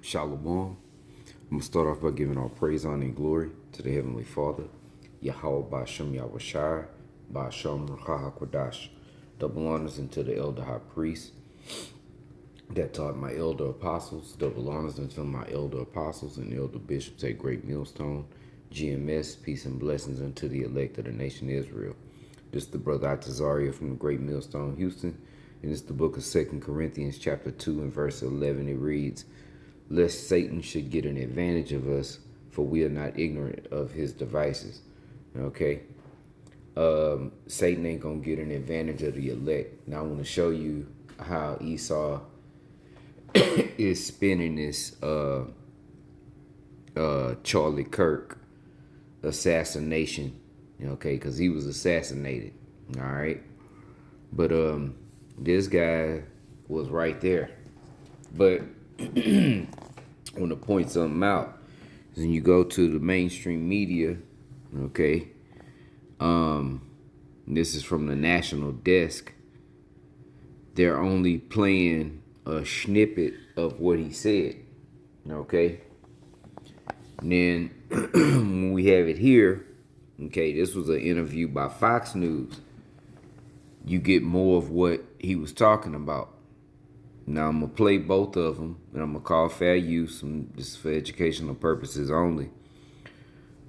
Shalom. I'm going to start off by giving all praise, honor, and glory to the Heavenly Father, Yahweh Ba'Shem Yahushai, Ba'Shem Ruach HaKodash. Double honors unto the elder high priest that taught my elder apostles. Double honors unto my elder apostles and elder bishops at Great Millstone. GMS, peace and blessings unto the elect of the nation Israel. This is the brother Atazaria from the Great Millstone, Houston. And it's the book of 2 Corinthians chapter 2 and verse 11. It reads, lest Satan should get an advantage of us, for we are not ignorant of his devices. Okay? Satan ain't going to get an advantage of the elect. Now I want to show you how Esau is spinning this Charlie Kirk assassination. Okay? Because he was assassinated. All right? But this guy was right there. But I want to point something out. When you go to the mainstream media, okay, this is from the national desk, they're only playing a snippet of what he said, okay? And then when we have it here, okay, this was an interview by Fox News. You get more of what he was talking about. Now, I'm going to play both of them, and I'm going to call fair use. This is for educational purposes only.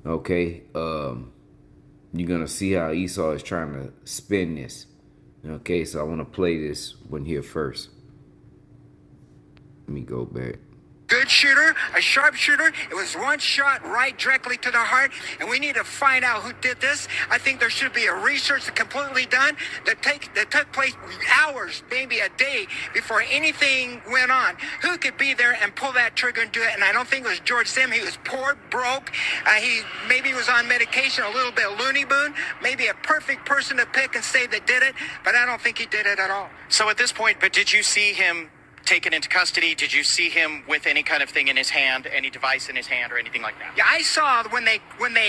Okay? You're going to see how Esau is trying to spin this. Okay? So I want to play this one here first. Let me go back. Good shooter, a sharp shooter. It was one shot right directly to the heart, and we need to find out who did this. I think there should be a research completely done that took place hours, maybe a day before anything went on. Who could be there and pull that trigger and do it? And I don't think it was George Sim. He was poor, broke. He maybe was on medication, a little bit loony boon. Maybe a perfect person to pick and say that did it, but I don't think he did it at all. So at this point, but did you see him taken into custody? Did you see him with any kind of thing in his hand, any device in his hand or anything like that? Yeah, I saw when they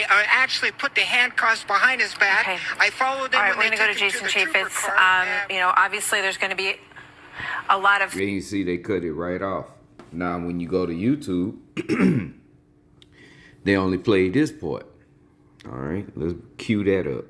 actually put the handcuffs behind his back. Okay. I followed them. All right, we're going to go to Jason Chaffetz. Obviously there's going to be a lot of... Then you see they cut it right off. Now, when you go to YouTube, they only play this part. All right, let's cue that up.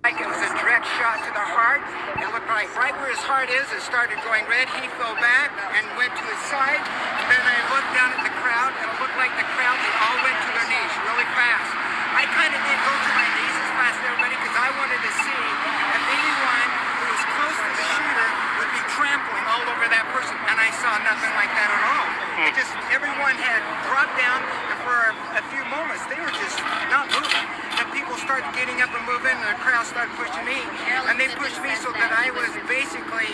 Like it was a direct shot to the heart. It looked like right where his heart is, it started going red. He fell back and went to his side. And then I looked down at the crowd, and it looked like the crowd, they all went to their knees really fast. I kind of didn't go to my knees as fast as everybody because I wanted to see if anyone who was close to the shooter would be trampling all over that person. And I saw nothing like that at all. It just, everyone had dropped down, and for a few moments, they were just not moving. And people started getting up and moving, and the crowd started pushing me. And they pushed me so that I was basically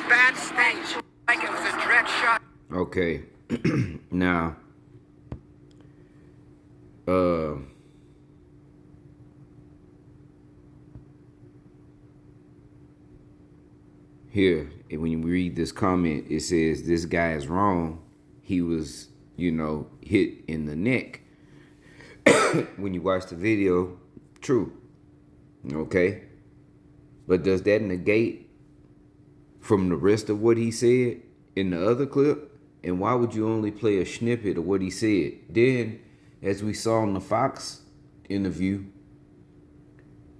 bad stage. Like it was a direct shot. Okay. Now, here, when you read this comment, it says this guy is wrong. He was, hit in the neck. When you watch the video, true. Okay? But does that negate from the rest of what he said in the other clip? And why would you only play a snippet of what he said? Then, as we saw in the Fox interview,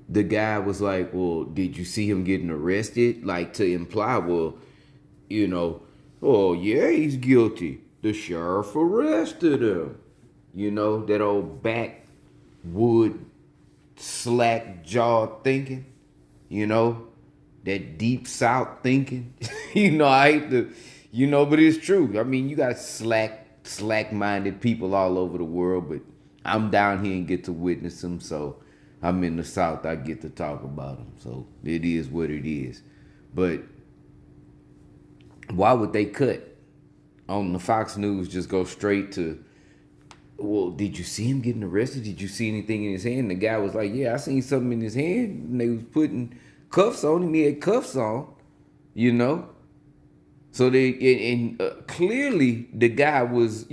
the guy was like, well, did you see him getting arrested? Like to imply, well, oh, yeah, he's guilty. The sheriff arrested him. That old backwood slack jaw thinking, that deep south thinking. I hate to, but it's true. I mean, you got slack-minded people all over the world, but I'm down here and get to witness them, so I'm in the South, I get to talk about them. So it is what it is. But why would they cut on the Fox News, just go straight to, well, did you see him getting arrested? Did you see anything in his hand? And the guy was like, yeah, I seen something in his hand. And they was putting cuffs on him. He had cuffs on, So clearly the guy was,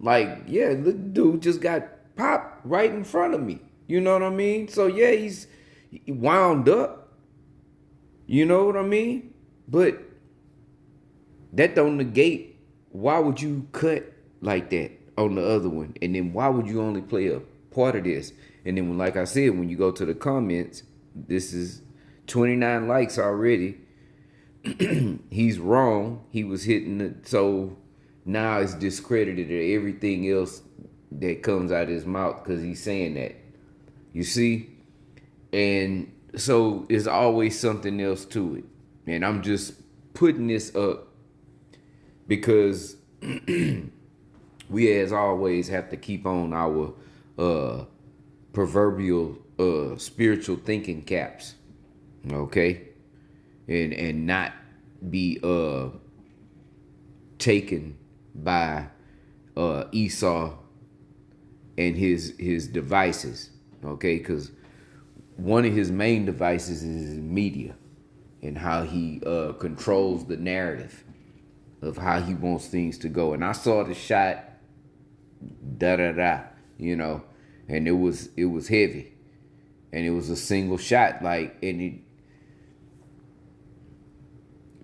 like, yeah, the dude just got popped right in front of me. You know what I mean? So, yeah, he's wound up. You know what I mean? But That don't negate. Why would you cut like that on the other one? And then why would you only play a part of this? And then, like I said, when you go to the comments, this is 29 likes already. He's wrong. He was hitting the, so now it's discredited to everything else that comes out of his mouth because he's saying that. You see? And so there's always something else to it. And I'm just putting this up because we, as always, have to keep on our proverbial spiritual thinking caps, okay, and not be taken by Esau and his devices, okay, because one of his main devices is media and how he controls the narrative of how he wants things to go. And I saw the shot, you know, and it was heavy, and it was a single shot, like, and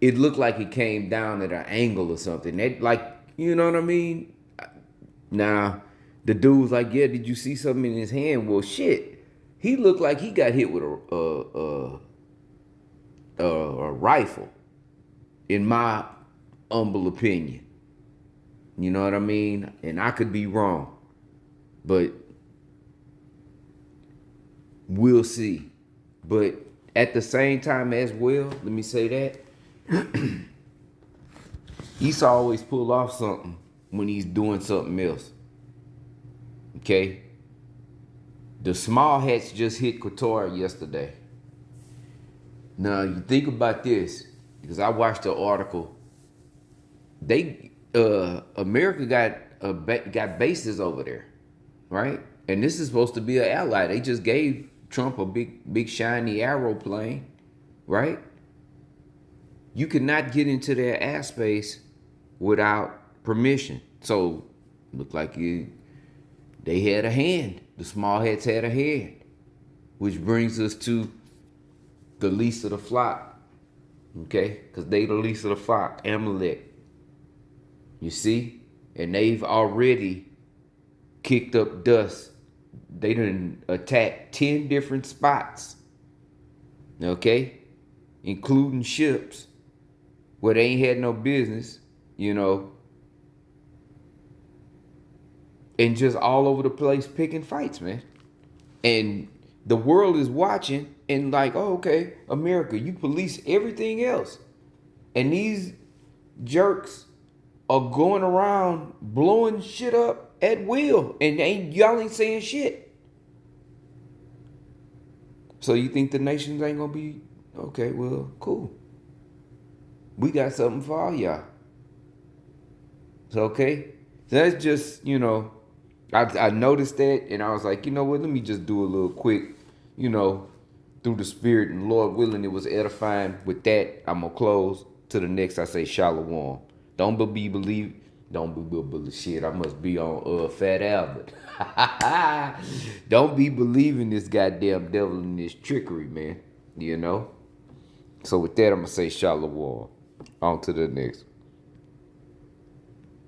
it looked like it came down at an angle or something. That, like, you know what I mean? Now, the dude was like, yeah, did you see something in his hand? Well, shit, he looked like he got hit with a rifle, in my humble opinion. You know what I mean? And I could be wrong, but we'll see. But at the same time as well, let me say that Esau always pull off something when he's doing something else. Okay? The small hats just hit Couture yesterday. Now, you think about this, because I watched the article. America got bases over there, right? And this is supposed to be an ally. They just gave Trump a big shiny aeroplane, right? You cannot get into their airspace without permission. So, looked like they had a hand. The small hats had a hand, which brings us to the least of the flock, okay? Because they the least of the flock, Amalek. You see? And they've already kicked up dust. They done attacked 10 different spots, okay? Including ships where they ain't had no business, you know, and just all over the place picking fights, man. And the world is watching and like, oh, okay, America, you police everything else. And these jerks are going around blowing shit up at will, and y'all ain't saying shit. So you think the nations ain't gonna be okay? Well, cool. We got something for all y'all. So okay, so that's just, you know, I noticed that, and I was like, you know what? Let me just do a little quick, you know, through the spirit, and Lord willing, it was edifying. With that, I'm gonna close. To the next, I say shalom. Don't be shit. I must be on Fat Albert. Don't be believing this goddamn devil and this trickery, man. You know. So with that, I'm gonna say shalom. On to the next.